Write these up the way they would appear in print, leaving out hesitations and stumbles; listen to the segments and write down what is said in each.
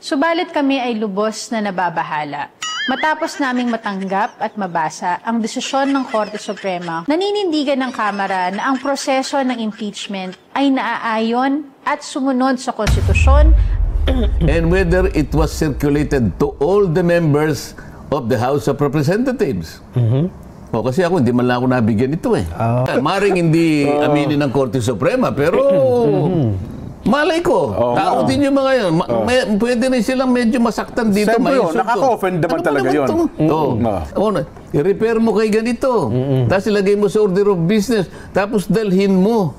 Subalit kami ay lubos na nababahala. Matapos naming matanggap at mabasa ang desisyon ng Korte Suprema, naninindigan ng Kamara na ang proseso ng impeachment ay naaayon at sumunod sa konstitusyon. And whether it was circulated to all the members of the House of Representatives. O, kasi ako, hindi man lang ako nabigyan ito eh. Maring hindi aminin ng Korte Suprema, pero malay ko, tao din yung mga yun. Pwede rin silang medyo masaktan dito. Siyempre yun, nakaka-offend naman talaga yun. I-repair mo kay ganito. Tapos ilagay mo sa order of business. Tapos dalhin mo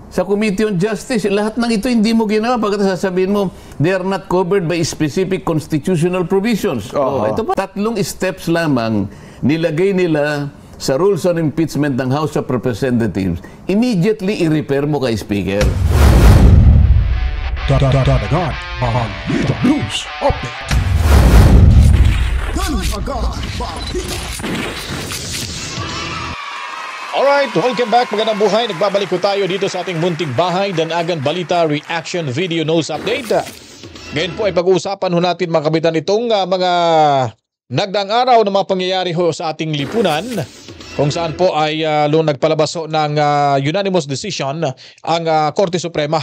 sa Committee on Justice. Lahat ng ito hindi mo ginawa. Pagkatapos sasabihin mo, they are not covered by specific constitutional provisions. Ito pa, 3 steps lamang nilagay nila sa rules on impeachment ng House of Representatives. Immediately i-repair mo kay Speaker. Danagan Balita News Update. Danagan Balita. Alright, welcome back. Magandang buhay. Nagbabalik ko tayo dito sa ating munting bahay, Danagan Balita Reaction Video News Update. Ngayon po ay pag-uusapan ho natin mga kabitan itong mga nagdaang araw na mga pangyayari ho sa ating lipunan, kung saan po ay nagpalabas ho ng unanimous decision ang Korte Suprema,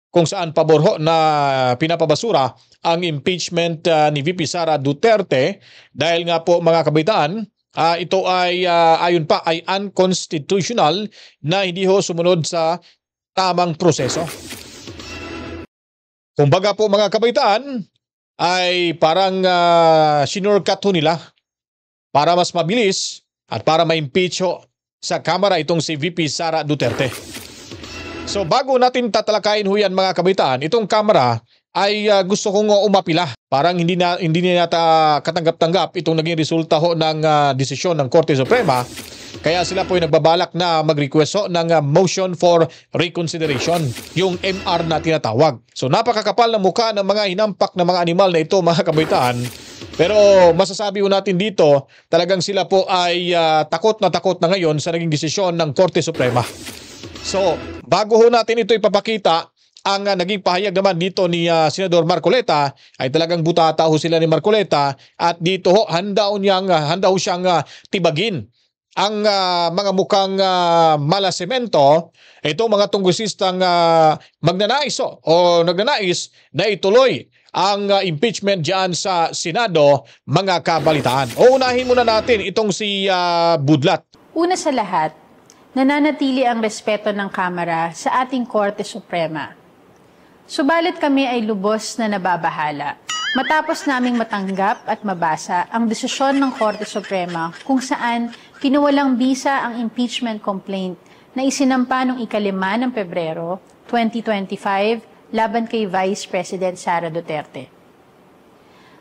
kung saan pabor ho na pinapabasura ang impeachment ni VP Sara Duterte dahil nga po mga kabitaan, ito ay ayon pa ay unconstitutional na hindi ho sumunod sa tamang proseso. Kumbaga po mga kabitaan, ay parang sinurkat ho nila para mas mabilis at para ma-impeach ho sa Kamara itong si VP Sara Duterte. So bago natin tatalakayin ho yan mga kabitaan, itong Kamara ay gusto kong umapila. Parang hindi nata katanggap-tanggap itong naging resulta ho ng desisyon ng Korte Suprema. Kaya sila po ay nagbabalak na mag-request ho ng motion for reconsideration, yung MR na tinatawag. So napakakapal ng mukha ng mga hinampak na mga animal na ito mga kabitaan. Pero masasabi ho natin dito, talagang sila po ay takot na ngayon sa naging desisyon ng Korte Suprema. So, bago ho natin ito ipapakita, ang naging pahayag naman dito ni Senador Marcoleta ay talagang butata ho sila ni Marcoleta at dito ho handa ho siyang tibagin ang mga mukhang malasemento, itong mga tunggusistang nagnanais na ituloy ang impeachment diyan sa Senado, mga kabalitaan. O unahin muna natin itong si Budlat. Una sa lahat, nananatili ang respeto ng Kamara sa ating Korte Suprema. Subalit kami ay lubos na nababahala. Matapos naming matanggap at mabasa ang desisyon ng Korte Suprema kung saan pinawalang bisa ang impeachment complaint na isinampa noong 5 ng Pebrero 2025 laban kay Vice President Sara Duterte.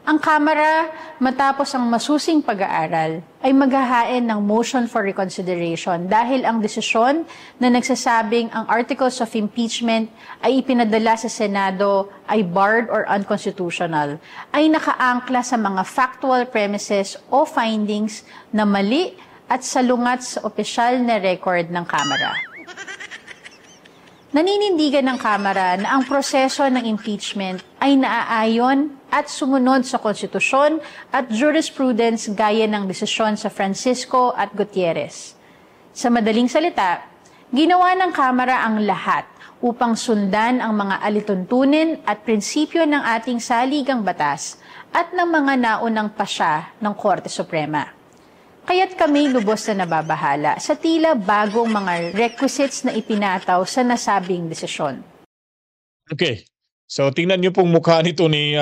Ang Kamara, matapos ang masusing pag-aaral, ay maghahain ng motion for reconsideration dahil ang desisyon na nagsasabing ang articles of impeachment ay ipinadala sa Senado ay barred or unconstitutional, ay nakaangkla sa mga factual premises o findings na mali at salungat sa opisyal na record ng Kamara. Naninindigan ng Kamara na ang proseso ng impeachment ay naaayon at sumunod sa konstitusyon at jurisprudence gaya ng desisyon sa Francisco at Gutierrez. Sa madaling salita, ginawa ng Kamara ang lahat upang sundan ang mga alituntunin at prinsipyo ng ating saligang batas at ng mga naunang pasya ng Korte Suprema. Kaya't kami lubos na nababahala sa tila bagong mga requisites na ipinataw sa nasabing desisyon. Okay. So tingnan niyo pong mukha nito ni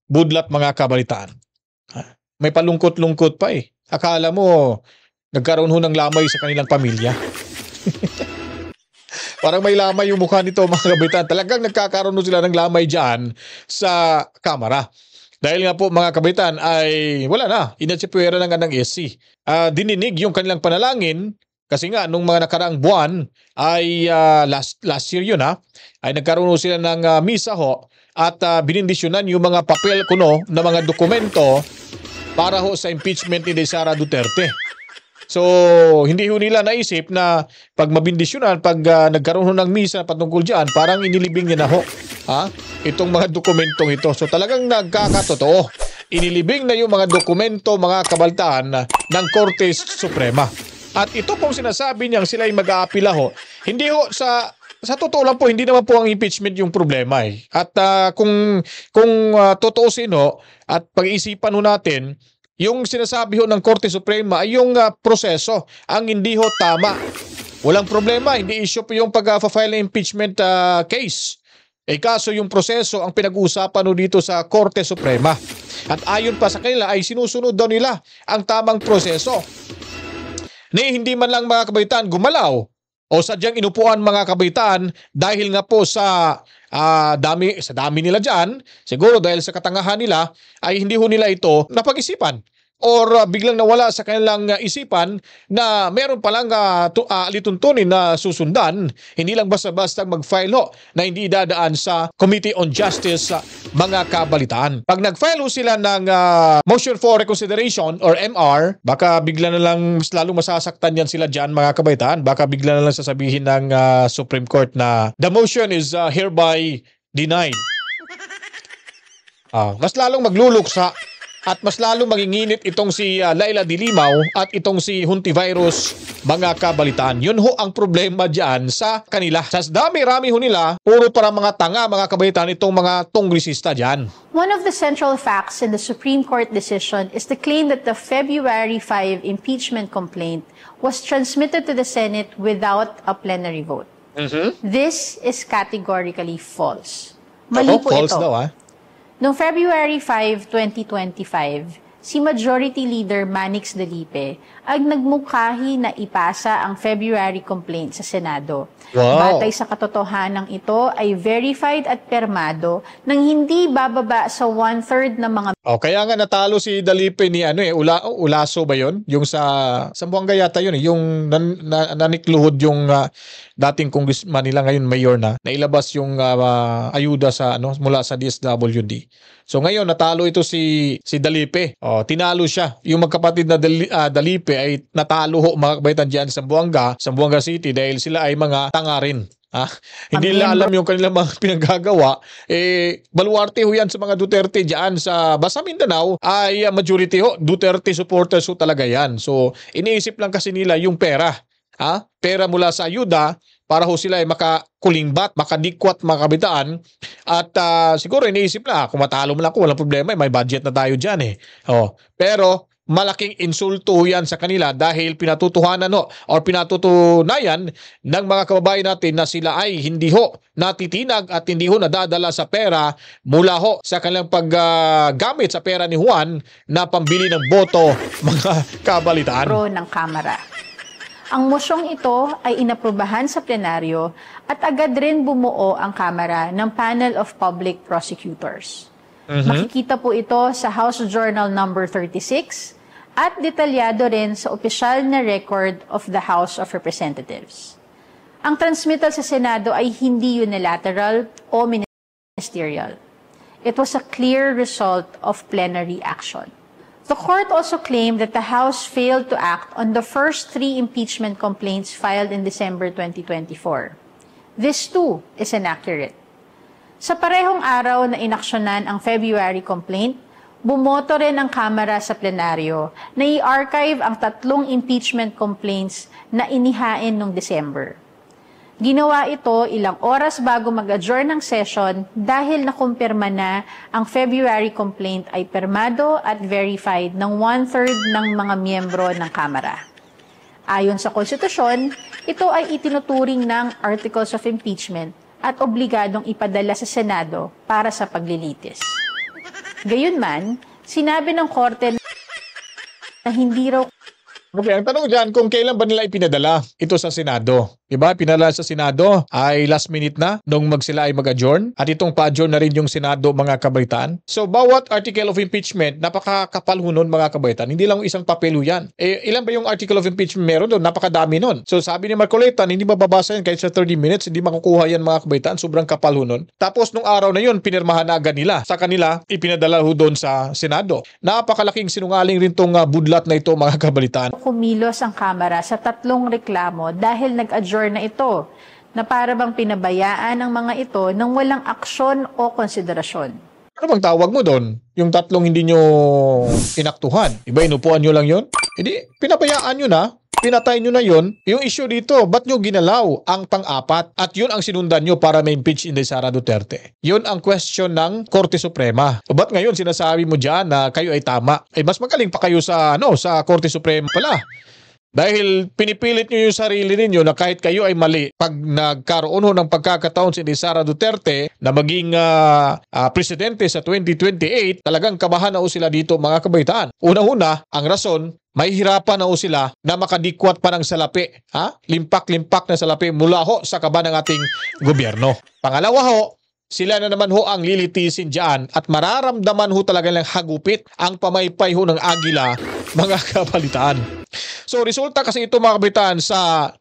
Budlat mga kabalitaan. May palungkot-lungkot pa eh. Akala mo nagkaroon ho ng lamay sa kanilang pamilya. Parang may lamay yung mukha nito mga kabalitaan. Talagang nagkakaroon sila ng lamay dyan sa Kamara. Dahil nga po mga kabaitan ay wala na, inatsipwera na nga ng SC. Dininig yung kanilang panalangin kasi nga nung mga nakaraang buwan ay last year yun ay nagkaroon sila ng misa ho at binindisyonan yung mga papel kuno na mga dokumento para ho sa impeachment ni Sara Duterte. So, hindi ho nila naisip na pag mabindisyonan, pag nagkaroon ho ng misa patungkol dyan, parang inilibing niya na ho itong mga dokumentong ito. So, talagang nagkakatotoo. Inilibing na yung mga dokumento, mga kabaltaan ng Korte Suprema. At ito pong sinasabi niyang sila ay mag-aapila ho. Hindi ho sa totoo lang po, hindi naman po ang impeachment yung problema eh. At kung tutuusin ho, at pag-iisipan ho natin, yung sinasabi ho ng Korte Suprema ay yung proseso ang hindi ho tama. Walang problema, hindi issue po yung pag-file ng impeachment case. Kaso yung proseso ang pinag-uusapan ho dito sa Korte Suprema. At ayon pa sa kanila ay sinusunod daw nila ang tamang proseso. Hindi man lang mga kabaitan gumalaw o sadyang inupuan mga kabaitan dahil nga po sa dami nila dyan, siguro dahil sa katangahan nila, ay hindi ho nila ito napag-isipan. Or biglang nawala sa kanilang isipan na meron palang alituntunin na susundan, hindi lang basta-basta mag-file ho na hindi dadaan sa Committee on Justice mga kabalitaan. Pag nag-file ho sila ng Motion for Reconsideration or MR, baka bigla na lang lalo masasaktan yan sila dyan mga kabalitaan. Baka bigla na lang sasabihin ng Supreme Court na the motion is hereby denied. Mas lalong magluluksa at mas lalong manginginit itong si Laila de Limaw at itong si Hontivirus mga kabalitaan. Yun ho ang problema dyan sa kanila. Sa dami-rami ho nila, puro para mga tanga mga kabalitaan itong mga tonglisista dyan. One of the central facts in the Supreme Court decision is the claim that the February 5 impeachment complaint was transmitted to the Senate without a plenary vote. This is categorically false. Mali po false ito. daw Noong February 5, 2025, si Majority Leader Manix Dalipe ang nagmungkahi na ipasa ang February complaint sa Senado. Wow. Batay sa katotohanan ito ay verified at permado nang hindi bababa sa 1/3 ng mga kaya nga natalo si Dalipe ni Ulaso ba yon? Yung sa Zamboanga yata yun yung nanikluhod yung dating congressman nila ngayon mayor na nailabas yung ayuda sa mula sa DSWD. So ngayon natalo ito si Dalipe. Tinalo siya. Yung magkapatid na Dalipe ay natalo ho mga kabaitan diyan sa Zamboanga City dahil sila ay mga tanga rin. Hindi nila alam yung kanilang mga pinagagawa. Baluarte ho yan sa mga Duterte dyan sa basta Mindanao ay majority ho. Duterte supporters ho talaga yan. So iniisip lang kasi nila yung pera. Pera mula sa ayuda para ho sila ay makakulingbat, makadikwat mga kabitaan. At siguro iniisip na kung matalo mo lang ako, walang problema. May budget na tayo dyan Pero malaking insulto yan sa kanila dahil pinatutuhanan or pinatutunayan ng mga kababayan natin na sila ay hindi ho natitinag at hindi ho nadadala sa pera mula ho sa kanilang paggamit sa pera ni Juan na pambili ng boto mga kabalitaan. ng Kamara. Ang mosyong ito ay inaprubahan sa plenaryo at agad rin bumuo ang Kamara ng Panel of Public Prosecutors. Makikita po ito sa House Journal number 36 at detalyado rin sa opisyal na record of the House of Representatives. Ang transmittal sa Senado ay hindi unilateral o ministerial. It was a clear result of plenary action. The court also claimed that the House failed to act on the first 3 impeachment complaints filed in December 2024. This too is inaccurate. Sa parehong araw na inaksyonan ang February complaint, bumoto rin ang Kamara sa plenaryo na i-archive ang 3 impeachment complaints na inihain noong December. Ginawa ito ilang oras bago mag-adjourn ng session dahil nakumpirma na ang February complaint ay permado at verified ng 1/3 ng mga miyembro ng Kamara. Ayon sa konstitusyon, ito ay itinuturing ng Articles of Impeachment at obligadong ipadala sa Senado para sa paglilitis. Gayunman, sinabi ng Korte na hindi raw Okay, ang tanong dyan kung kailan ba nila ipinadala ito sa Senado. Diba? Pinadala sa Senado ay last minute na nung sila ay mag-adjourn at itong pa-adjourn na rin yung Senado mga kabaitan. So bawat article of impeachment napakakapal ho nun mga kabaitan. Hindi lang isang papel ho yan. Ilan ba yung article of impeachment meron doon? Napakadami nun. So sabi ni Marcoleta, hindi mababasa yan kahit sa 30 minutes, hindi makukuha yan mga kabaitan. Sobrang kapal ho nun. Tapos nung araw na yun, pinirmahan na agad nila. Sa kanila, ipinadala ho doon sa Senado. Napakalaking sinungaling rin tong budlat na ito mga kabaitan. kumilos ang Kamara sa 3 reklamo dahil nag-adjourn na ito, na para bang pinabayaan ang mga ito nang walang aksyon o konsiderasyon. Ano bang tawag mo doon? Yung 3 hindi nyo inaktuhan. Iba, inupuan nyo lang yon? Hindi, pinabayaan nyo na. Pinatay nyo na yon. Yung issue dito, ba't nyo ginalaw ang pang-4? At yun ang sinundan nyo para ma-impeach Inday Sara Duterte. Yun ang question ng Korte Suprema. O ba't ngayon sinasabi mo dyan na kayo ay tama? Eh, mas magaling pa kayo sa Korte Suprema pala. Dahil pinipilit nyo yung sarili ninyo na kahit kayo ay mali, pag nagkaroon ng pagkakataon si Inday Sara Duterte na maging presidente sa 2028, talagang kabahan na sila dito mga kabaitaan. Una-una, ang rason, mahihirapan na sila na makadikwat pa ng salapi. Limpak-limpak na salapi mula sa kaba ng ating gobyerno. Pangalawa sila na naman ang lilitisin dyan at mararamdaman talaga ng hagupit ang pamaypay ng agila, mga kabalitaan. So resulta kasi ito mga kabalitaan sa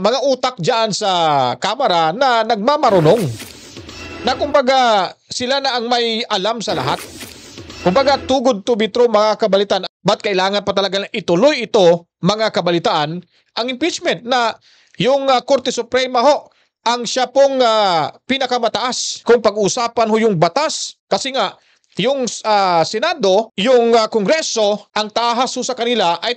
mga utak dyan sa Kamara na nagmamarunong. Na kumbaga sila na ang may alam sa lahat. Kumbaga too good to be true mga kabalitaan. Ba't kailangan pa talaga ituloy ito mga kabalitaan ang impeachment na yung Korte Suprema ang siya pong pinakamataas kung pag-usapan yung batas. Kasi nga, yung Senado, yung Kongreso, ang tahas sa kanila ay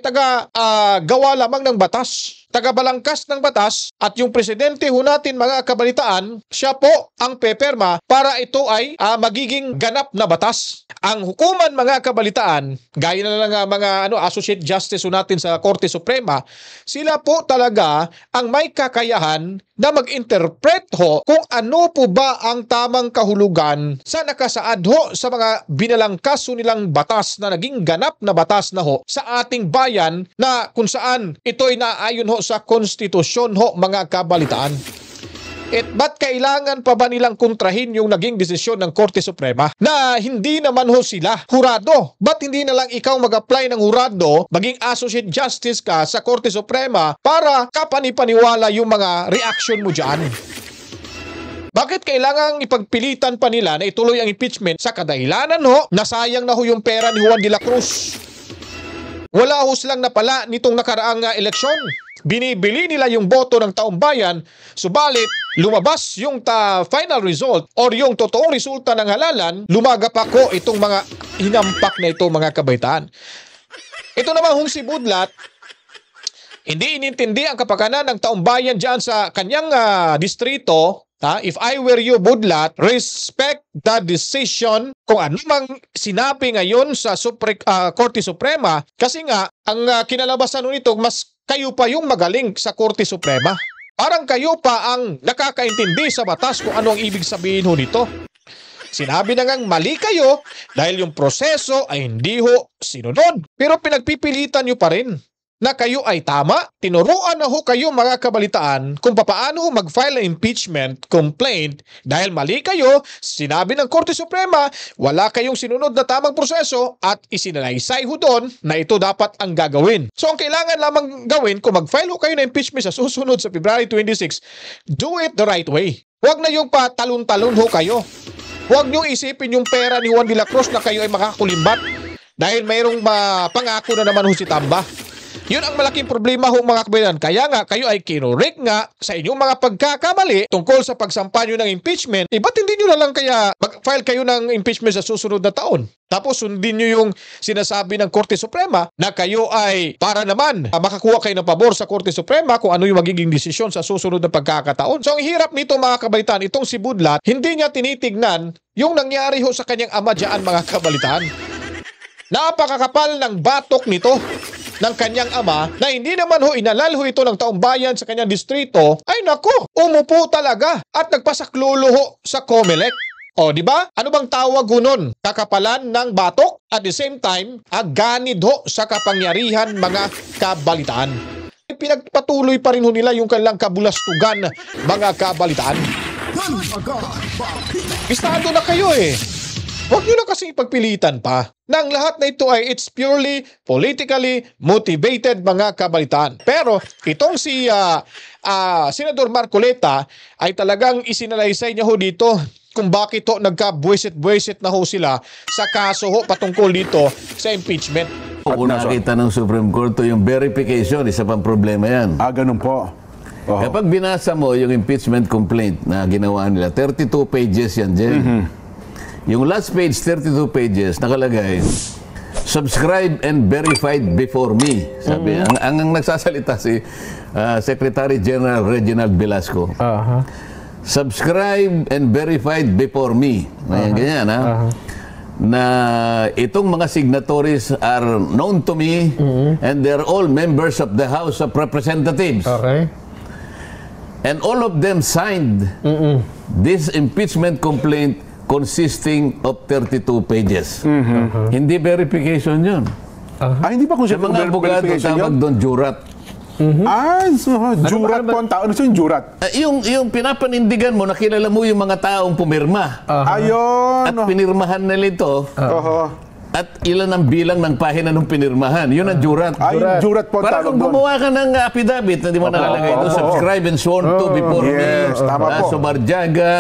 gawa lamang ng batas. Tagabalangkas ng batas at yung presidente natin mga kabalitaan, siya po ang peperma para ito ay magiging ganap na batas. Ang hukuman mga kabalitaan, gaya na lang mga Associate Justice natin sa Korte Suprema, sila po talaga ang may kakayahan na mag-interpret kung ano po ba ang tamang kahulugan sa nakasaad sa mga binalangkas nilang batas na naging ganap na batas na sa ating bayan na kung saan ito ay naayon sa konstitusyon mga kabalitaan. Ba't kailangan pa ba nilang kontrahin yung naging desisyon ng Korte Suprema na hindi naman sila hurado? Ba't hindi na lang ikaw mag-apply ng hurado, maging Associate Justice ka sa Korte Suprema para kapanipaniwala yung mga reaction mo dyan? Bakit kailangang ipagpilitan pa nila na ituloy ang impeachment sa kadahilanan na sayang na yung pera ni Juan de la Cruz? Wala silang napala nitong nakaraang eleksyon. Binibili nila yung boto ng taong bayan, subalit lumabas yung final result or yung totoong resulta ng halalan, lumagap itong mga hinampak na ito mga kabaitaan. Ito naman si Budlat, hindi inintindi ang kapakanan ng taong bayan dyan sa kanyang distrito. If I were you, Budlat, respect the decision kung ano mang sinabi ngayon sa Korte Suprema, kasi nga ang kinalabasan nito mas kayo pa yung magaling sa Korte Suprema. Parang kayo pa ang nakakaintindi sa batas kung ano ang ibig sabihin nito. Sinabi na ngang mali kayo dahil yung proseso ay hindi sinunod. Pero pinagpipilitan nyo pa rin na kayo ay tama. Tinuruan na kayo mga kabalitaan kung paano mag-file ng impeachment complaint dahil mali kayo. Sinabi ng Korte Suprema, wala kayong sinunod na tamang proseso at isinalaysay doon na ito dapat ang gagawin. So ang kailangan lamang gawin kung mag-file kayo ng impeachment sa susunod sa February 26, do it the right way. Huwag na yung patalon-talon kayo. Huwag nyo isipin yung pera ni Juan de la Cruz na kayo ay makakulimbat dahil mayroong pangako na naman si Tamba. Yun ang malaking problema mga kabaitan. Kaya nga kayo ay kinurek nga sa inyong mga pagkakamali tungkol sa pagsampa nyo ng impeachment. Ba't hindi nyo na lang kaya mag-file kayo ng impeachment sa susunod na taon? Tapos sundin nyo yung sinasabi ng Korte Suprema na kayo ay para naman makakuha kayo ng pabor sa Korte Suprema kung ano yung magiging desisyon sa susunod na pagkakataon. So ang hirap nito mga kabaitan, itong si Budlat, hindi niya tinitignan yung nangyari sa kanyang ama dyan mga kabalitaan. Napakakapal ng batok nito ng kanyang ama na hindi naman inalal ito ng taong bayan sa kanyang distrito, ay naku, umupo talaga at nagpasaklulo sa COMELEC. O, di ba? Ano bang tawag nun? Kakapalan ng batok at the same time, ganid sa kapangyarihan mga kabalitaan. Pinagpatuloy pa rin nila yung kanilang kabulastugan mga kabalitaan. Bistado na kayo Huwag nyo na kasi ipagpilitan pa na ang lahat na ito ay it's purely politically motivated mga kabalitaan. Pero itong si Senador Marcoleta ay talagang isinalaysay niya dito kung bakit nagka-buwisit-buwisit na sila sa kaso patungkol dito sa impeachment. Kung nakita ng Supreme Court to yung verification, isa pang problema yan. Ganun po. Kapag binasa mo yung impeachment complaint na ginawa nila, 32 pages yan, Jen. Yung last page, 32 pages, nakalagay, subscribed and verified before me. Sabi, ang nagsasalita si Secretary General Reginald Velasco. Subscribed and verified before me. Ganyan, ha? Na itong mga signatories are known to me and they're all members of the House of Representatives. Okay. And all of them signed this impeachment complaint consisting of 32 pages. Hindi verification yun. Hindi ba kung Sa siya mga abogado, tawag doon jurat. Jurat po ang tao. Ano siya yung jurat? Yung pinapanindigan mo, nakilala mo yung mga taong pumirma. Ayun. At pinirmahan nila ito. At ilan ang bilang ng pahina ng pinirmahan. Yun ang jurat. Yung jurat po ang Para tawag kung doon. gumawa ka ng affidavit na di mo nakalagay doon, subscribe and sworn to before me, tama po. Subarjaga,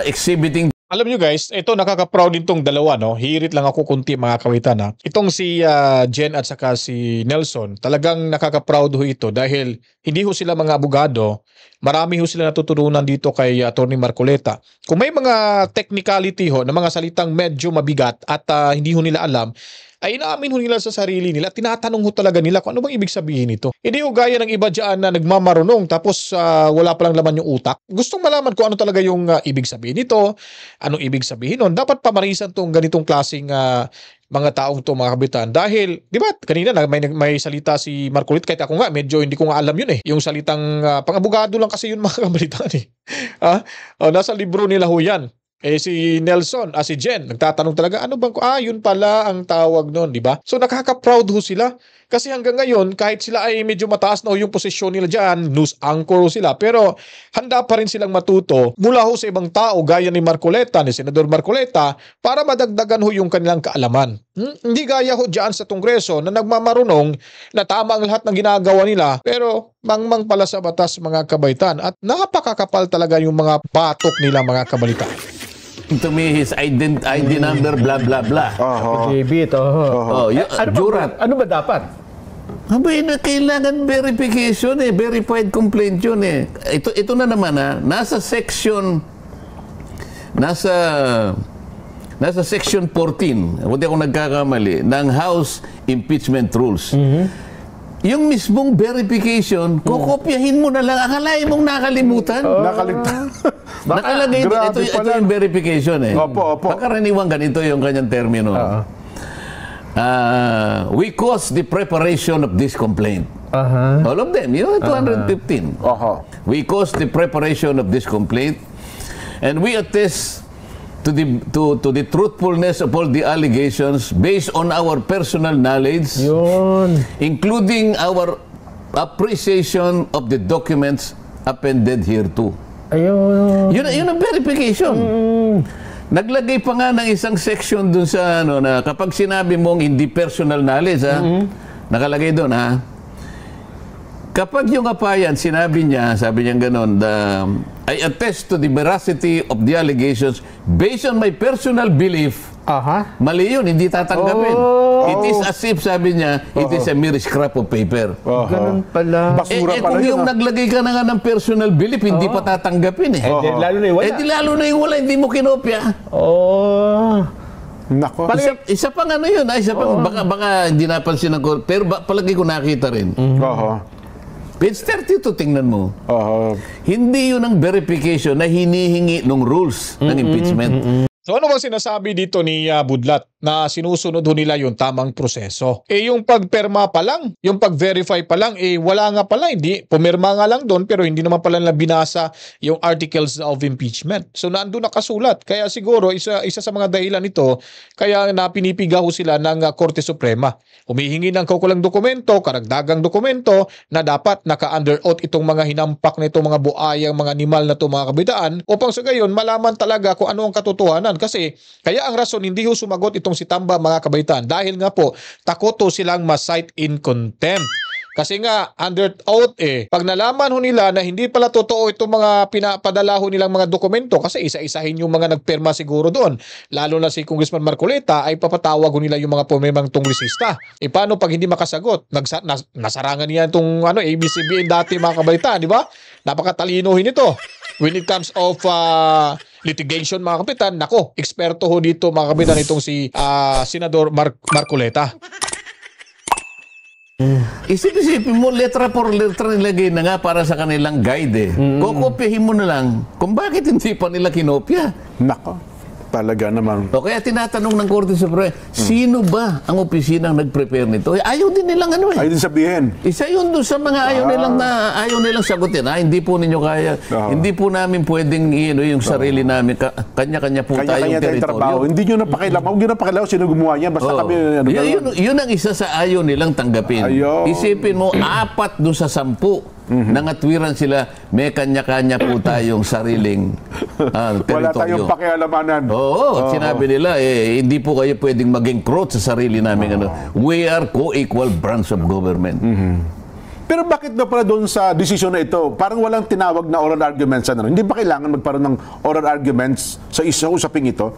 exhibiting. Alam nyo guys, ito nakaka-proud din tong dalawa, no? Hirit lang ako kunti mga kawitan, ha? Itong si Jen at saka si Nelson, talagang nakaka-proud ho ito dahil hindi ho sila mga abogado. Marami ho sila natuturunan dito kay Attorney Marcoleta. Kung may mga technicality ho na mga salitang medyo mabigat at hindi ho nila alam, ay inaamin ho nila sa sarili nila, tinatanong ho talaga nila kung ano bang ibig sabihin nito. Hindi ho gaya ng iba dyan na nagmamarunong tapos wala palang laman yung utak. Gustong malaman kung ano talaga yung ibig sabihin nito, anong ibig sabihin nun. Dapat pamarisan tong ganitong klaseng mga taong to mga kabitan. Dahil, di ba, kanina may salita si Marcolit, kahit ako nga, medyo hindi ko nga alam yun eh. Yung salitang pang-abogado lang kasi yun mga kabitan eh. Nasa libro nila ho yan. Si Nelson, si Jen, nagtatanong talaga, ano bang, yun pala ang tawag nun, di ba? So nakaka-proud ho sila. Kasi hanggang ngayon, kahit sila ay medyo mataas na ho yung posisyon nila dyan, news anchor ho sila, pero handa pa rin silang matuto mula ho sa ibang tao, gaya ni Marcoleta, ni Senador Marcoleta, para madagdagan ho yung kanilang kaalaman. Hindi gaya ho dyan sa Kongreso na nagmamarunong na tama ang lahat ng ginagawa nila, pero mangmang pala sa batas mga kabaitan. At napakakapal talaga yung mga batok nila mga kabalitan. To me, his ID number, blah, blah, blah. David, Jurat. Ano ba dapat? Abay, na kailangan verification eh. Verified complaint yun eh. Ito na naman nasa section 14, kung di ako nagkakamali, ng House Impeachment Rules. Yung mismong verification, kukopyahin mo na lang. Akalain mong nakalimutan. Nakalagay ito yung verification eh. Opo. Pagkaraniwan ganito yung kanyang termino. We cause the preparation of this complaint. All of them, 215. We cause the preparation of this complaint and we attest to the truthfulness of all the allegations based on our personal knowledge, including our appreciation of the documents appended hereto. Yun ang verification. Naglagay pa nga ng isang section dun sa na kapag sinabi mong hindi personal knowledge, nakalagay doon, kapag yung kapayan, sabi niya gano'n, I attest to the veracity of the allegations based on my personal belief. Mali yun, hindi tatanggapin. It is as if, sabi niya, it is a mere scrap of paper. Ganun pala. Basura pala kung yun. yung naglagay ka na nga ng personal belief, hindi pa tatanggapin eh. Lalo na yung wala. Lalo na yung wala, hindi mo kinopya. Nako. Isa pang yun, isa pang, baka hindi napansin ako, pero palagi ko nakita rin. Page 32, tingnan mo. Hindi yun ang verification na hinihingi ng rules ng impeachment. So ano bang sinasabi dito ni Budlat na sinusunod ho nila yung tamang proseso? Yung pagperma pa lang, yung pag-verify pa lang, wala nga pala, hindi. Pumirma nga lang doon pero hindi naman pala nila binasa yung articles of impeachment. So nandun nakasulat. Kaya siguro isa sa mga dahilan nito, kaya pinipiga ho sila ng Korte Suprema. Humihingi ng kaukulang dokumento, karagdagang dokumento na dapat naka-under oath itong mga hinampak na itong mga buayang mga animal na itong mga kabitaan upang sa gayon malaman talaga kung ano ang katotohanan. Kasi kaya ang rason hindi ho sumagot itong si Tamba mga kabaitan dahil nga po takot ho silang ma-cite in contempt. Kasi nga, under oath pag nalaman ho nila na hindi pala totoo itong mga pinapadala ho nilang mga dokumento, kasi isa-isahin yung mga nagpirma siguro doon, lalo na si Congressman Marcoleta, ay papatawag ho nila yung mga pumirmang tunglisista. Paano pag hindi makasagot? Nasarangan niya itong ABCBN dati mga kabalitaan, di ba? Napakatalinohin ito. When it comes of litigation mga kapitan, nako, eksperto ho dito mga kapitan itong si Senador Marcoleta. Isip-isipin mo, letra por letra nilagay na nga para sa kanilang guide Kokopyahin mo na lang kung bakit hindi pa nila kinopya. Nako, talaga naman. O kaya tinatanong ng Korte Suprema, sino ba ang opisinang nag-prepare nito? Ayaw din nilang Ayaw din sabihin. Isa yun doon sa mga ayaw nilang sagutin. Hindi po ninyo kaya, hindi po namin pwedeng yung sarili namin, kanya-kanya po tayong teritoryo. Hindi nyo napakilaw. Huwag nyo napakilaw sino gumawa niya. Basta kami... Yun ang isa sa ayaw nilang tanggapin. Isipin mo, 4 doon sa 10 nangatwiran sila, may kanya-kanya po tayong sariling teritoryo. Wala tayong pakialamanan. Oo, sinabi nila, hindi po kayo pwedeng maging crotch sa sarili namin. We are co-equal branch of government. Pero bakit na pala doon sa desisyon na ito, parang walang tinawag na oral arguments? Hindi ba kailangan magkaroon ng oral arguments sa isang usaping ito?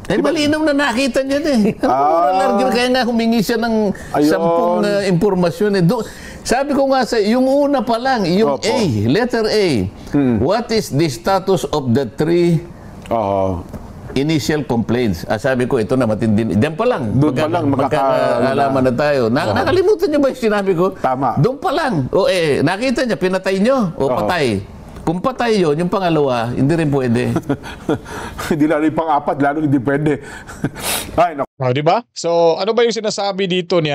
Malinaw na nakita niya kaya nga humingi siya ng 10 impormasyon. Sabi ko nga yung una pa lang, yung letter A. What is the status of the 3 initial complaints? Sabi ko, ito na matindi. Diyan pa lang. Doon pa lang magkakaalaman na tayo. Nakalimutan niyo ba yung sinabi ko? Tama. Doon pa lang. Nakita niya, pinatay niyo o patay. Kung patay yun, yung pangalawa, hindi rin pwede. Hindi lalo yung pang-4, lalo hindi pwede. Ay, naku. Di ba? So, ano ba yung sinasabi dito ni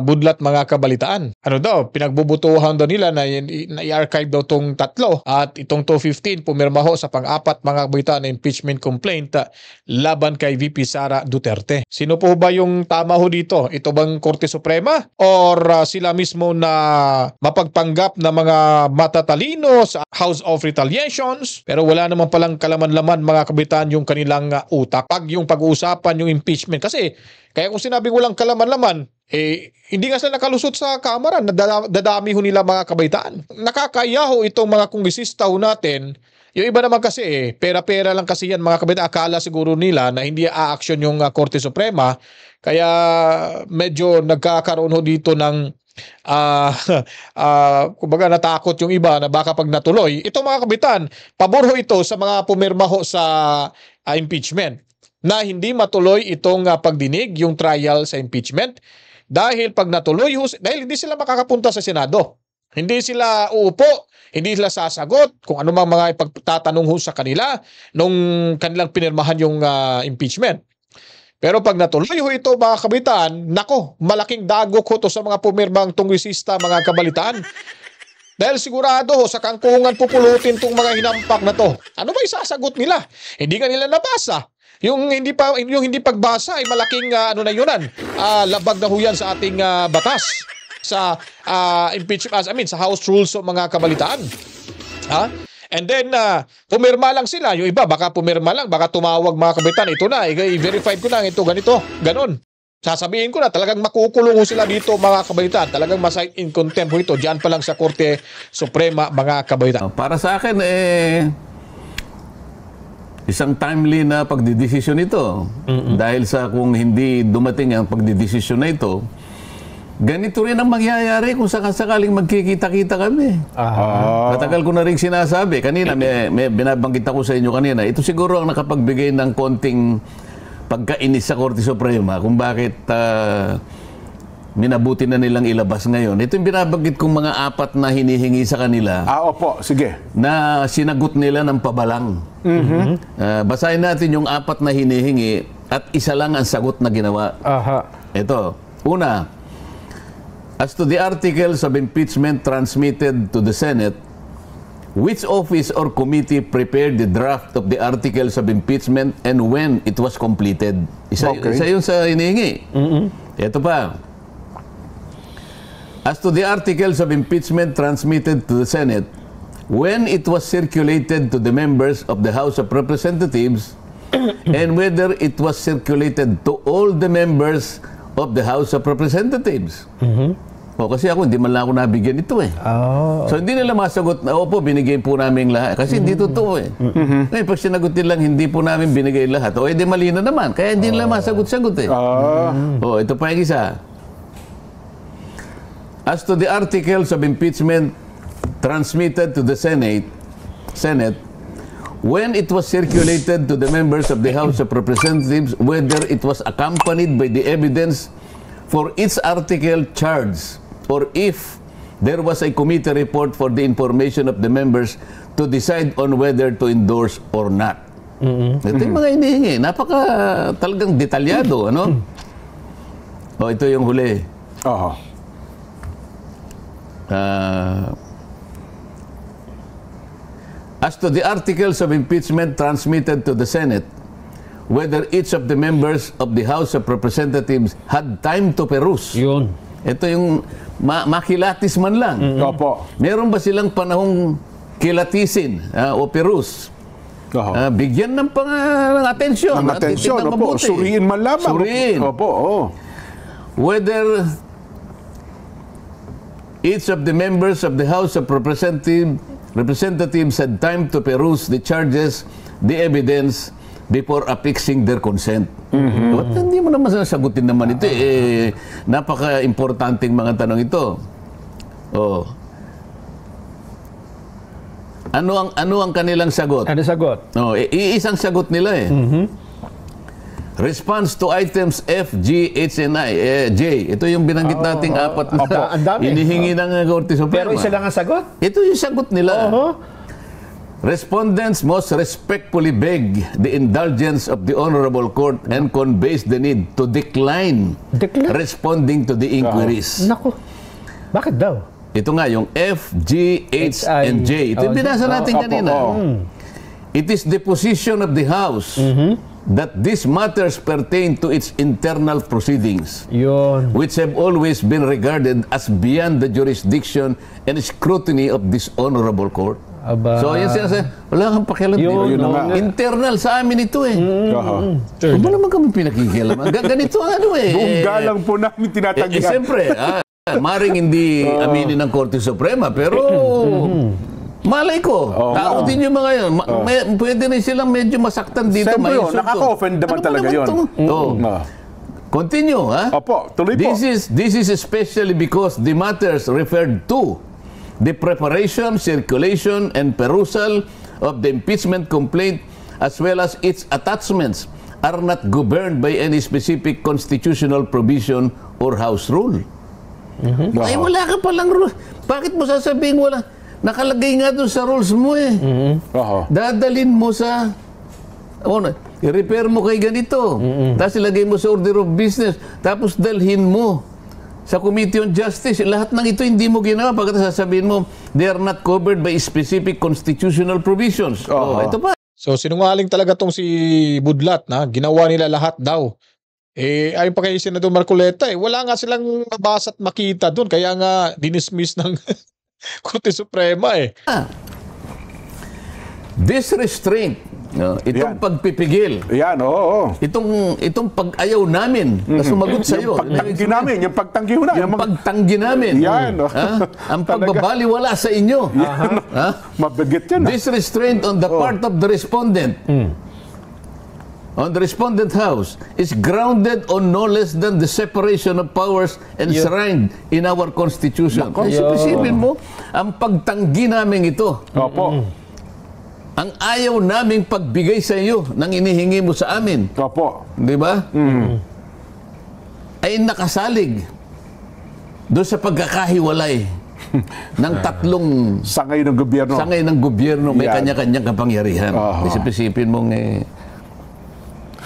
Budlat mga kabalitaan? Ano daw, pinagbubutuhan daw nila na i-archive daw tong 3 at itong 215 pumirma ho sa pang-4 mga kabalitaan na impeachment complaint laban kay VP Sara Duterte. Sino po ba yung tama ho dito? Ito bang Korte Suprema or sila mismo na mapagpanggap na mga matatalino sa House of Retaliations? Pero wala naman palang kalaman-laman mga kabalitaan yung kanilang utak. Pag yung pag-uusapan yung impeachment. Kasi, kaya kung sinabing walang kalaman-laman, hindi nga sila nakalusot sa kamara. Dadami ho nila mga kabaitaan. Nakakaya ho itong mga kongresista ho natin. Yung iba naman kasi, pera-pera lang kasi yan mga kabaitaan. Akala siguro nila na hindi a-action yung Korte Suprema. Kaya medyo nagkakaroon ho dito ng kumbaga natakot yung iba na baka pag natuloy. Ito mga kabitan, pabor ho ito sa mga pumirma ho sa impeachment na hindi matuloy itong pagdinig, yung trial sa impeachment. Dahil pag natuloy, dahil hindi sila makakapunta sa Senado. Hindi sila uupo, hindi sila sasagot kung ano mga ipagtatanong ho sa kanila nung kanilang pinirmahan yung impeachment. Pero pag natuloy ho ito mga kabitan, nako, malaking dagok ho to sa mga pumirmang tungwisista mga kabalitaan. Dahil sigurado ho, sa kangkungan pupulutin tong mga hinampak na to. Ano ba isasagot nila? Hindi ka nila nabasa. Yung hindi pagbasa ay malaking labag na ho yan sa ating batas sa impeachment, sa House Rules o mga kabalitaan. And then pumirma lang sila, yung iba baka pumirma lang, baka tumawag mga kabitan, ito na, i-verified ko na ito, ganito, ganon. Sasabihin ko na, talagang makukulong ho sila dito mga kabalitaan, talagang masay in contempt ho ito, diyan pa lang sa Korte Suprema mga kabalitaan. Para sa akin, isang timely na pagdidesisyon ito. Dahil sa kung hindi dumating ang pagdidesisyon na ito, ganito rin ang mangyayari kung sakaling magkikita-kita kami. Matagal ko na rin sinasabi. Kanina, may binabanggit ako sa inyo kanina. Ito siguro ang nakapagbigay ng konting pagkainis sa Korte Suprema kung bakit minabuti na nilang ilabas ngayon. Ito yung binabanggit kong mga 4 na hinihingi sa kanila. Opo, sige. Na sinagot nila ng pabalang. Basahin natin yung 4 na hinihingi at isa lang ang sagot na ginawa. Ito. Una, as to the articles of impeachment transmitted to the Senate, which office or committee prepared the draft of the articles of impeachment and when it was completed? Isa yun sa hinihingi. Ito pa. As to the articles of impeachment transmitted to the Senate, when it was circulated to the members of the House of Representatives, and whether it was circulated to all the members of the House of Representatives. Kasi ako, hindi man lang ako nabigyan ito eh. Oh. So, hindi nila masagot na, opo, binigay po namin lahat. Kasi hindi totoo eh. Ngayon, pag sinagot nilang hindi po namin binigay lahat, edi mali na naman. Kaya hindi nila masagot-sagot eh. Ito pa yung isa. As to the articles of impeachment transmitted to the Senate, when it was circulated to the members of the House of Representatives, whether it was accompanied by the evidence for each article charged, or if there was a committee report for the information of the members to decide on whether to endorse or not. Ito yung mga hinihingi. Napaka talagang detalyado, ano? Ito yung huli. As to the articles of impeachment transmitted to the Senate, whether each of the members of the House of Representatives had time to peruse. Yun. Ito yung makilatis man lang. Meron ba silang panahong kilatisin o peruse? Bigyan ng atensyon. Ng atensyon, suriin man lamang. Suriin. Whether each of the members of the House of Representatives had time to peruse the charges, the evidence, before affixing their consent. Hindi mo naman sasagutin naman ito. Napaka-importanting mga tanong ito. Ano ang kanilang sagot? Ano sagot? Iisang sagot nila eh. Response to items F, G, H, and I, J. Ito yung binanggit nating apat na inihingi ng Korte Suprema. Pero isa lang ang sagot? Ito yung sagot nila. Respondents most respectfully beg the indulgence of the Honorable Court and conveys the need to decline responding to the inquiries. Naku. Bakit daw? Ito nga, yung F, G, H, and J. Ito yung binasa natin kanina. It is the position of the House that these matters pertain to its internal proceedings, which have always been regarded as beyond the jurisdiction and scrutiny of this Honorable Court. So, yan sinasabi, wala kang pakialam dito. Internal sa amin ito eh. Kung naman kami pinakikialaman. Ganito ang ano eh. Buong galang po namin tinatanggihan. Siyempre, maring hindi aminin ng Korte Suprema, pero malay ko, tao din yung mga yun. Pwede rin silang medyo masaktan dito. Siyempre yun, nakaka-offend naman talaga yun. Continue, ha? Opo, tuloy po. This is especially because the matters referred to the preparation, circulation, and perusal of the impeachment complaint as well as its attachments are not governed by any specific constitutional provision or House rule. Ay, wala ka palang rule. Bakit mo sasabihin wala? Nakalagay nga doon sa rules mo eh. Dadalin mo sa... i-repair mo kay ganito. Tapos ilagay mo sa order of business. Tapos dalhin mo sa Committee on Justice. Lahat ng ito hindi mo ginawa. Pagkatapos sasabihin mo, they are not covered by specific constitutional provisions. Ito pa. So sinungaling talaga tong si Budlat na ginawa nila lahat daw. Ayon pa kay Senador Marcoleta wala nga silang mabasa at makita doon. Kaya nga dinismiss ng Korte Suprema This restraint, itong pagpipigil. Itong pag-ayaw namin na sumagot sa iyo. Yung pagtanggi namin. Yung pagtanggi namin. Ang pagbabaliwala sa inyo. Mabigat yan. This restraint on the part of the respondent, on the respondent house, is grounded on no less than the separation of powers enshrined in our Constitution. Isipin mo, ang pagtanggi namin ito. Ang ayaw naming pagbigay sa iyo ng inihingi mo sa amin. Di ba? Ay nakasalig doon sa pagkakahiwalay ng tatlong sangay ng gobyerno. Sangay ng gobyerno, may kanya-kanyang kapangyarihan. Isipin mong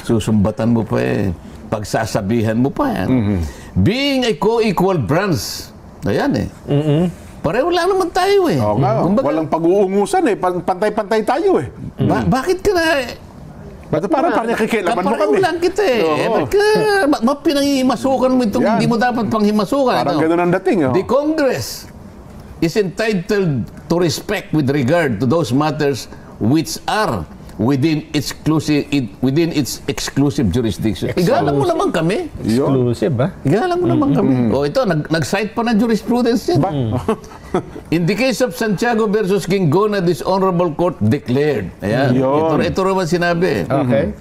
susumbatan mo pa pagsasabihan mo pa Being a co-equal branch. Ayan pareho lang naman tayo walang pag-uungusan pantay-pantay tayo bakit ka na parang nakikilaman mo kami. Lang kita pinangihimasukan mo itong hindi mo dapat panghimasukan. Parang ganun ang dating. The Congress is entitled to respect with regard to those matters which are within its exclusive jurisdiction. Igalang mo naman kami. Exclusive, ba? Igalang mo naman kami. O ito, nag-cite pa ng jurisprudence yan. In the case of Santiago versus Gingona, this honorable court declared. Ayan. Yun. Ito naman sinabi. Okay.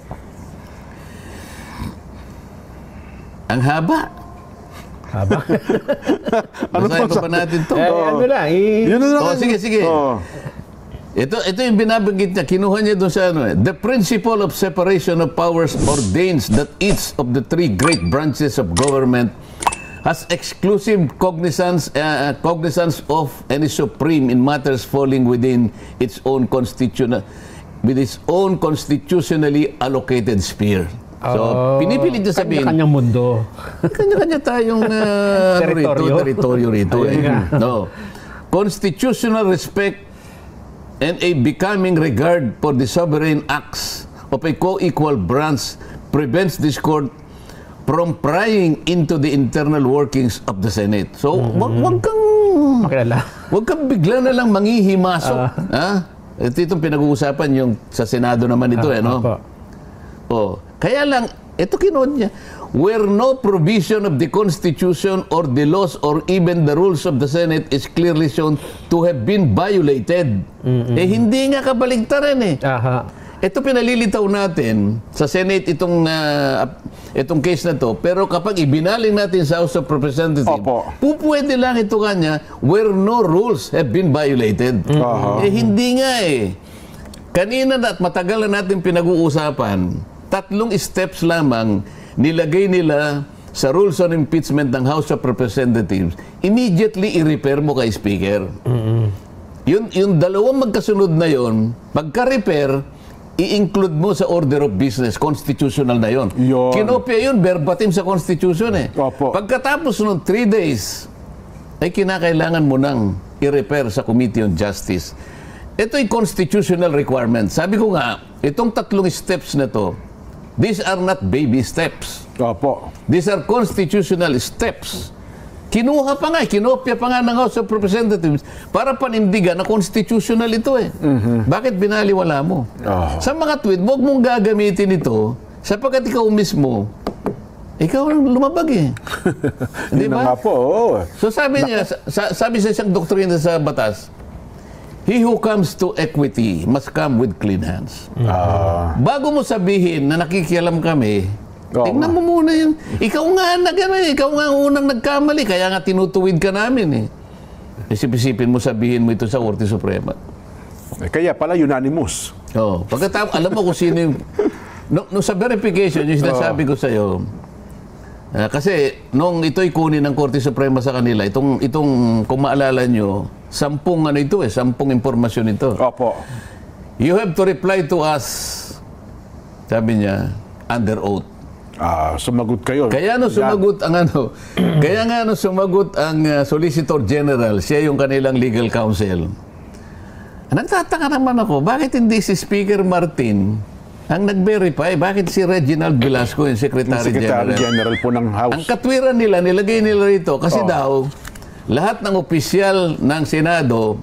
Ang haba. Haba. Basahin pa natin ito. Ano lang, Yun na lang. Sige. Oh. Ito yung binabanggit niya, kinuha niya doon sa ano. The principle of separation of powers ordains that each of the three great branches of government has exclusive cognizance of and is supreme in matters falling within its own constitutionally allocated sphere. So, pinipilit niya sabihin, kanya-kanyang mundo. kanya-kanya tayong teritoryo rito. No. Constitutional respect and a becoming regard for the sovereign acts of a co-equal branch prevents this court from prying into the internal workings of the Senate. So, wag kang bigla na lang manghihimasok. Ito itong pinag-uusapan yung sa Senado naman ito, no? Kaya lang, ito kinod niya, where no provision of the Constitution or the laws or even the rules of the Senate is clearly shown to have been violated. Hindi nga kabaligtaran eh. Ito pinalilitaw natin sa Senate itong case na to, pero kapag ibinaling natin sa House of Representatives, pupwede lang ito kanya where no rules have been violated. Hindi nga eh. Kanina na at matagal na natin pinag-uusapan, 3 steps lamang nilagay nila sa rules on impeachment ng House of Representatives, immediately i-repair mo kay Speaker. Yung dalawang magkasunod na yon, pagka-repair, i-include mo sa order of business, constitutional na yon. Kinopya yun, verbatim sa Constitution eh. Pagkatapos ng 3 days, ay kinakailangan mo nang i-repair sa Committee on Justice. Ito'y constitutional requirement. Sabi ko nga, itong 3 steps na to, these are not baby steps. These are constitutional steps. Kinuha pa nga, kinopya pa nga ng House of Representatives para panindigan na constitutional ito eh. Bakit binaliwala mo? Sa mga tweet, huwag mong gagamitin ito sapagkat ikaw mismo, ikaw ang lumabag eh. Di ba? So sabi niya, sabi sa isang doktrina sa batas, he who comes to equity must come with clean hands. Bago mo sabihin na nakikialam kami, tingnan mo muna yun. Ikaw nga ang unang nagkamali, kaya nga tinutuwid ka namin eh. Isip-isipin mo, sabihin mo ito sa Korte Suprema. Kaya pala unanimous. Pagkatapos, alam mo kung sino yung... Nung sa verification, yung sinasabi ko sa'yo, kasi nung ito'y kunin ng Korte Suprema sa kanila, itong kung maalala nyo, 10 impormasyon ito. You have to reply to us, sabi niya, under oath. Sumagot kayo. Kaya sumagot ang Solicitor General, siya yung kanilang legal counsel. Nagtataka naman ako, bakit hindi si Speaker Martin ang nag-verify? Bakit si Reginald Velasco, yung Secretary General po ng House? Ang katwiran nila, nilagay nila rito kasi daw, lahat ng opisyal ng Senado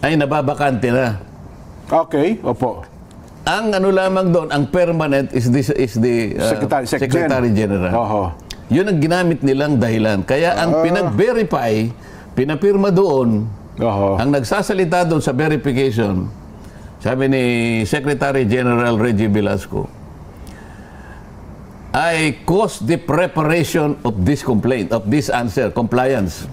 ay nababakante na. Ang lamang doon, ang permanent is the Secretary General. Yun ang ginamit nilang dahilan. Kaya ang pinag-verify, pinapirma doon, ang nagsasalita doon sa verification, sabi ni Secretary General Reggie Velasco, I caused the preparation of this complaint, of this answer, compliance.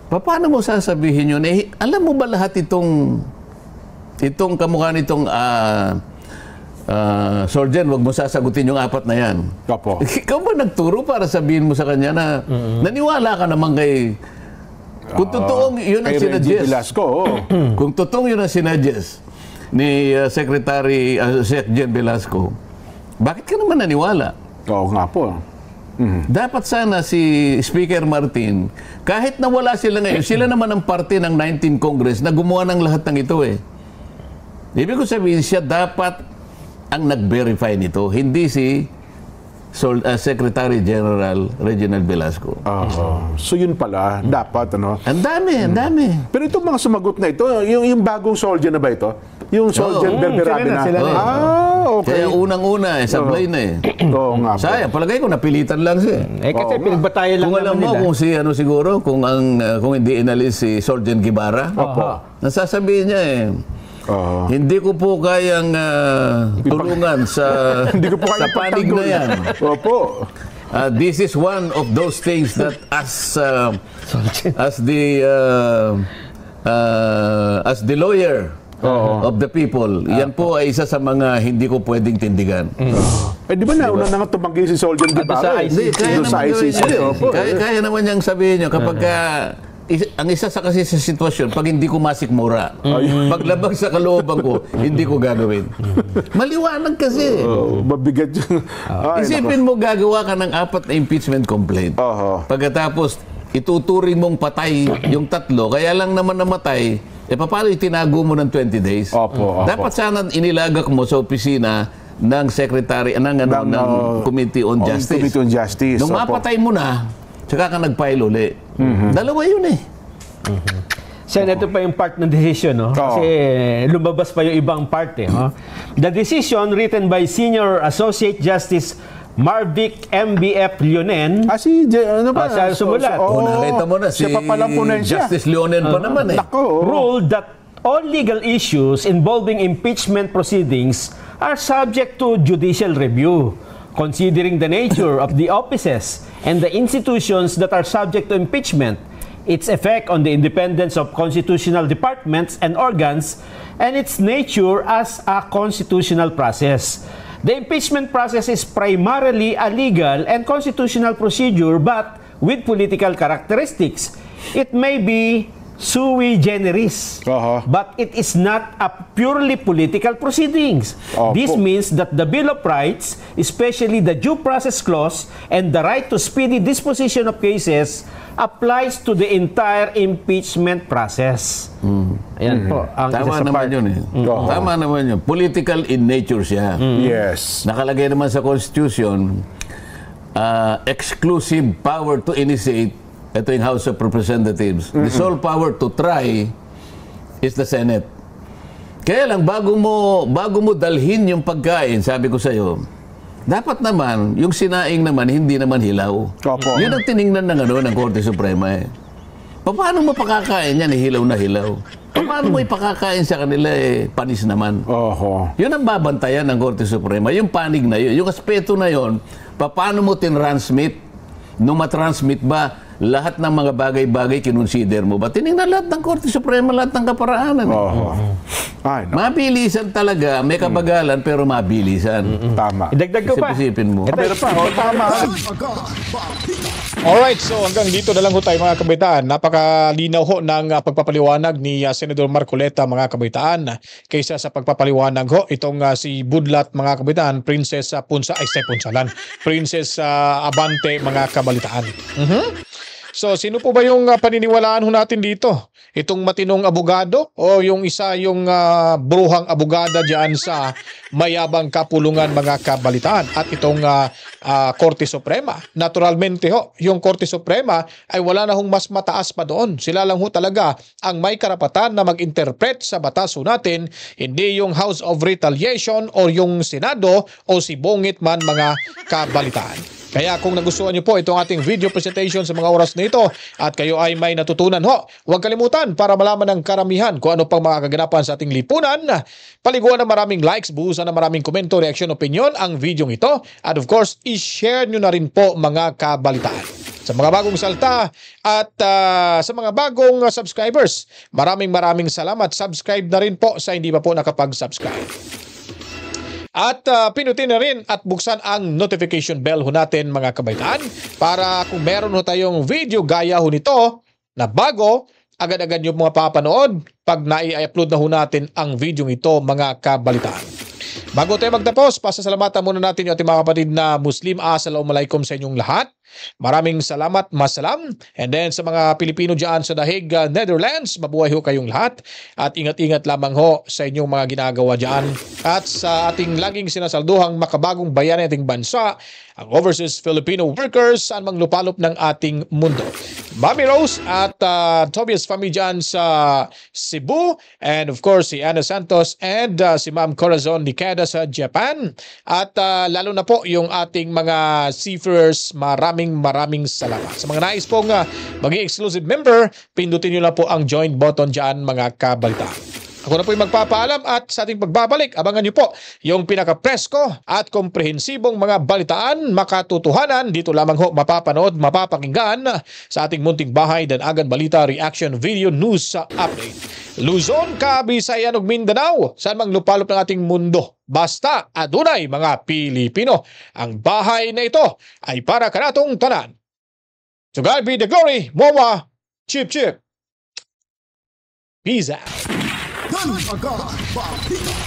Paano mo sasabihin yun? Alam mo ba lahat itong kamukha nitong Surgeon, wag mo sasagutin yung 4 na yan. Ikaw ba nagturo para sabihin mo sa kanya na naniwala ka naman kay... Kung totoong yun ang sinadjust. Kung totoong yun ang sinadjust ni Secretary Secretary Velasco, bakit ka naman naniwala? Dapat sana si Speaker Martin, kahit na wala sila ngayon, sila naman ang parte ng 19th Congress na gumawa ng lahat ng ito eh. Ibig ko sabihin, siya dapat ang nag-verify nito, hindi si Secretary General Reginald Velasco. So yun pala, dapat ano. Ang dami. Pero itong mga sumagot na ito, yung bagong soldier na ba ito? Yung soldier Berberabe na. sila na. Okay. Kaya unang-una, sablay na eh. Oo nga po. Sayang, palagay ko napilitan lang siya. Kasi pinagbatayan lang Kung alam naman mo nila. kung si ano siguro, kung hindi inalis si Sergeant Guevara, nasasabihin niya eh, hindi ko po kayang tulungan sa Hindi ko po sa kayang panig na yan. Opo. This is one of those things that as the lawyer of the people, yan po ay isa sa mga hindi ko pwedeng tindigan. Di ba nauna na nga tumanggi si Soldier Guevara? Hindi, kaya Doon sa naman ICC. yun, Opo. kaya naman niyang sabihin niyo kapag ang isa sa kasi sa sitwasyon, pag hindi ko masikmura, paglabag sa kalooban ko, hindi ko gagawin. Maliwanag kasi. Mabigat yun. Isipin mo, gagawa ka ng 4 na impeachment complaint. Pagkatapos, ituturing mong patay yung 3, kaya lang naman namatay, paano itinago mo ng 20 days? Opo. Dapat sana inilagak mo sa opisina ng Secretary, ng Committee on Justice. Committee on Justice. Nung mapatay mo na, tsaka ka nag-file uli. Dalawa yun eh. Sen, ito pa yung part ng decision, no? Kasi lumabas pa yung ibang part, eh. The decision written by Senior Associate Justice Marvic MBF Leonen. Ano ba? Siya sumulat. Nakita mo na, si siya pa pala po na siya. Justice Leonen pa naman eh. Ruled that all legal issues involving impeachment proceedings are subject to judicial review, considering the nature of the offices and the institutions that are subject to impeachment, its effect on the independence of constitutional departments and organs, and its nature as a constitutional process. The impeachment process is primarily a legal and constitutional procedure, but with political characteristics. It may be sui generis, but it is not a purely political proceedings. This means that the Bill of Rights, especially the due process clause and the right to speedy disposition of cases, applies to the entire impeachment process. Ayan po ang Tama isa sa naman part. yun eh. Tama naman yun. Political in nature siya. Yes. Nakalagay naman sa Constitution, exclusive power to initiate. Ito yung House of Representatives. The sole power to try is the Senate. Kaya lang, bago mo dalhin yung pagkain, sabi ko sa'yo, dapat naman, yung sinaing naman, hindi naman hilaw. Yun ang tiningnan ng Korte Suprema eh. Paano mo pakakain yan, hilaw na hilaw? Paano mo ipakakain sa kanila, panis naman? Yun ang babantayan ng Korte Suprema. Yung panig na yun, yung aspeto na yun, paano mo tinransmit? Nung matransmit ba, lahat ng mga bagay-bagay kinonsider mo ba? Tinignan lahat ng Korte Suprema, lahat ng kaparaanan. Mabilisan talaga, may kabagalan pero mabilisan. Tama. Idagdag ko pa. Isipin mo. Pero pa, tama. Alright, so hanggang dito na lang ho tayo mga kabataan. Napakalinaw ho ng pagpapaliwanag ni Senador Marcoleta mga kabataan. Kaysa sa pagpapaliwanag ho, itong si Budlat mga kabataan, Princess Punsalan, Princess Abante mga kabalitaan. So, sino po ba yung paniniwalaan ho natin dito? Itong matinong abogado o yung isa yung bruhang abogada diyan sa mayabang kapulungan mga kabalitaan at itong Korte Suprema? Naturalmente ho, yung Korte Suprema ay wala na hong mas mataas pa doon. Sila lang ho talaga ang may karapatan na mag-interpret sa batas ho natin, hindi yung House of Retaliation o yung Senado o si Bongit man mga kabalitaan. Kaya kung nagustuhan nyo po itong ating video presentation sa mga oras na ito at kayo ay may natutunan ho, huwag kalimutan para malaman ng karamihan kung ano pang mga kaganapan sa ating lipunan. Paliguan ng maraming likes, buhusan ng maraming komento, reaksyon, opinion ang video ito. At of course, i-share nyo na rin po mga kabalitaan. Sa mga bagong salta at sa mga bagong subscribers, maraming salamat. Subscribe na rin po sa hindi pa po nakapag-subscribe. At pinutin na rin at buksan ang notification bell ho natin mga kabaitaan para kung meron ho tayong video gaya ho nito na bago, agad-agad nyo mga papanood pag nai-upload na ho natin ang video ito mga kabalitaan. Bago tayo magtapos, pasasalamatan muna natin yung ating mga kapatid na Muslim. Assalamualaikum sa inyong lahat. Maraming salamat, masalam. And then sa mga Pilipino dyan sa The Hague, Netherlands, mabuhay ho kayong lahat. At ingat-ingat lamang ho sa inyong mga ginagawa dyan. At sa ating laging sinasalduhang makabagong bayan ng ating bansa, ang overseas Filipino workers saan mang lupalop ng ating mundo. Mami Rose at Tobias family dyan sa Cebu, and of course si Ana Santos and si Ma'am Corazon Nikeda sa Japan, at lalo na po yung ating mga seafarers, maraming salamat. Sa mga nais pong maging exclusive member, pindutin nyo lang po ang join button dyan mga kabalitaan. Ako na po yung magpapaalam, at sa ating pagbabalik, abangan niyo po yung pinaka-presko at komprehensibong mga balitaan, makatutuhanan, dito lamang ho mapapanood, mapapakinggan sa ating munting bahay, Danagan Balita Reaction Video News Update. Luzon, Kabisayan ug Mindanao, saan mang lupalop ng ating mundo, basta adunay mga Pilipino. Ang bahay na ito ay para kanatong tanan. To God be the glory, Mowa, Chip Chip. Peace out. Danagan Balita.